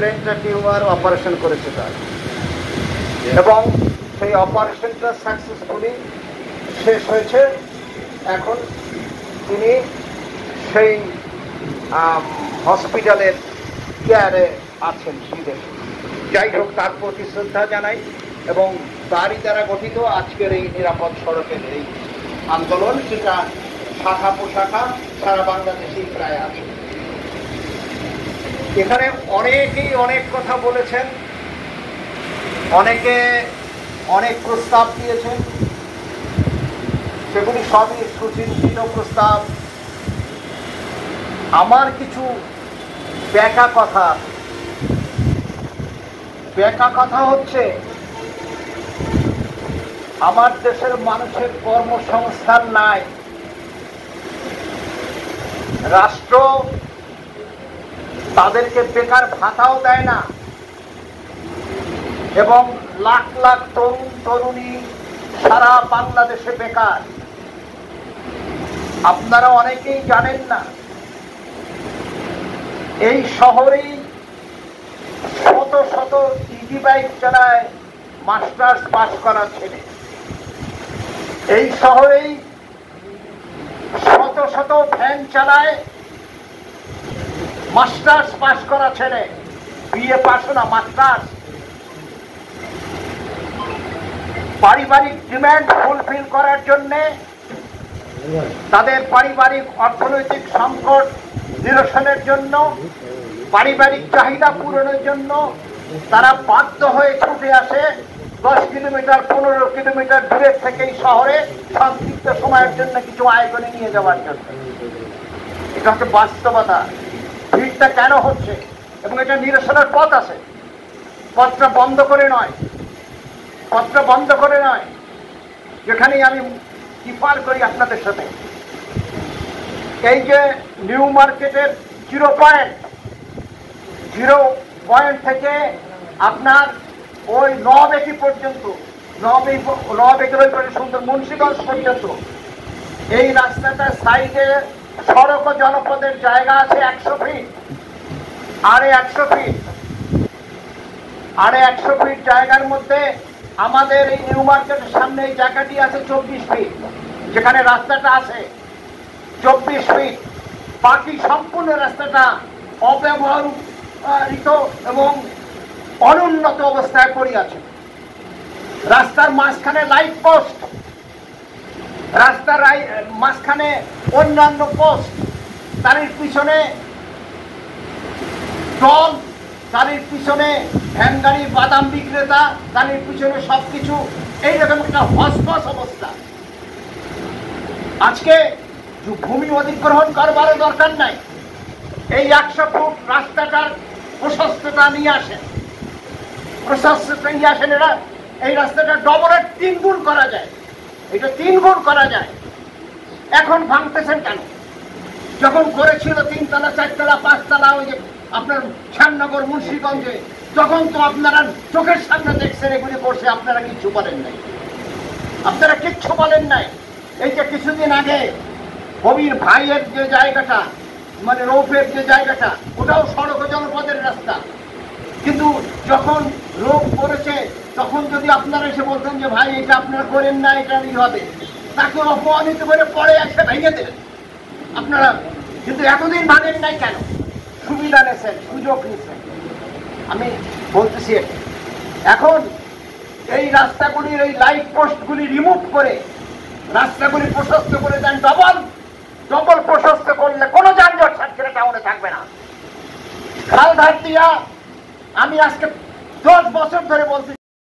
ব্রেনটা tumour operation করেছে তার, এবং সেই অপারেশনটা সাকসেসফুলি শেষ হয়েছে। এখন তিনি সেই হসপিটালের কেয়ারে আছেন বিদেশে। যাই হোক, তার প্রতি শ্রদ্ধা জানাই, এবং তারই দ্বারা গঠিত আজকের এই নিরাপদ সড়কের এই আন্দোলন, যেটা শাখা পোশাখা সারা বাংলাদেশেই প্রায় আছে। এখানে অনেকেই অনেক কথা বলেছেন, অনেকে অনেক প্রস্তাব দিয়েছেন, সেগুলি সবই সুচিন্তিত প্রস্তাব। আমার কিছু ব্যাকা কথা হচ্ছে, আমার দেশের মানুষের কর্মসংস্থান নাই, রাষ্ট্র তাদেরকে বেকার ভাতাও দেয় না, এবং লাখ লাখ তরুণ তরুণী সারা বাংলাদেশে বেকার। আপনারা অনেকেই জানেন না, এই শহরেই শত শত ইজি বাইক চালায় মাস্টার্স পাস করা ছেলে। এই শহরেই শত শত ভ্যান চালায় মাস্টার্স পাস করা ছেলে, বিএ পাস না, মাস্টার্স। পারিবারিক ডিমান্ড ফুলফিল করার জন্যে, তাদের পারিবারিক অর্থনৈতিক সংকট নিরসনের জন্য, পারিবারিক চাহিদা পূরণের জন্য তারা বাধ্য হয়ে ছুটে আসে 10 কিলোমিটার 15 কিলোমিটার দূরের থেকেই শহরে সংক্ষিপ্ত সময়ের জন্য কিছু আয় করে নিয়ে যাওয়ার জন্য। এটা হচ্ছে বাস্তবতা। ভিড়টা কেন হচ্ছে এবং এটা নিরসনের পথ আছে, পথটা বন্ধ করে নয়, যেখানেই আমি ইফার করি আপনাদের সাথে। এই যে নিউ মার্কেটের 0 পয়েন্ট থেকে আপনার ওই নবেকি পর্যন্ত, নবেকের ওই করে সুন্দর মুন্সিগঞ্জ পর্যন্ত, এই রাস্তাটার সাইডে সড়ক ও জনপদের জায়গা আছে 100 ফিট। আরে 100 ফিট জায়গার মধ্যে আমাদের এই নিউ মার্কেটের সামনে এই জায়গাটি আছে 24 ফিট, যেখানে রাস্তাটা আছে 24 ফিট। বাকি সম্পূর্ণ রাস্তাটা অব্যবহৃত এবং অনুন্নত অবস্থায় পড়ে আছে। রাস্তার মাঝখানে লাইট পোস্ট, রাস্তার মাঝখানে অন্যান্য পোস্ট, তার পিছনে টল, তার পিছনে ভ্যান গাড়ি, বাদাম বিক্রেতা, তার পিছনে সবকিছু, এইরকম একটা হসপস অবস্থা। আজকে ভূমি অধিগ্রহণ করবারও দরকার নাই, এই 100 ফুট রাস্তাটার প্রশস্ততা নিয়ে আসেন, এরা এই রাস্তাটা ডবলের 3 গুণ করা যায়, এটা 3 গুণ করা যায়। এখন ভাঙতেছেন কেন? যখন করেছিল 3 তলা 4 তলা 5 তলা ওই যে আপনার শ্যামনগর মুন্সিগঞ্জে, তখন তো আপনারা চোখের সামনে দেখছেন এগুলি করছে, আপনারা কিচ্ছু বলেন নাই। এই যে কিছুদিন আগে কবির ভাইয়ের যে জায়গাটা, মানে রৌফের যে জায়গাটা, ওটাও সড়ক জনপদের রাস্তা, কিন্তু যখন রোগ পড়েছে তখন যদি আপনারা এসে বলতেন যে ভাই এটা আপনারা করেন না, এটা হবে, তাকে অপমানিত করে পরে এসে ভেঙে দেবেন আপনারা। কিন্তু এতদিন ভাঙেন নাই কেন? সুবিধা নিয়েছেন, সুযোগ নিয়েছেন। আমি বলতেছি এখন এই রাস্তাগুলির এই লাইট পোস্টগুলি রিমুভ করে রাস্তাগুলি প্রশস্ত করে দেন, ডবল প্রশস্ত করলে কোনো যানজট সাতক্ষীরা টাউনে থাকবে না। খালঘাট দিয়া আমি আজকে 10 বছর ধরে বলছি।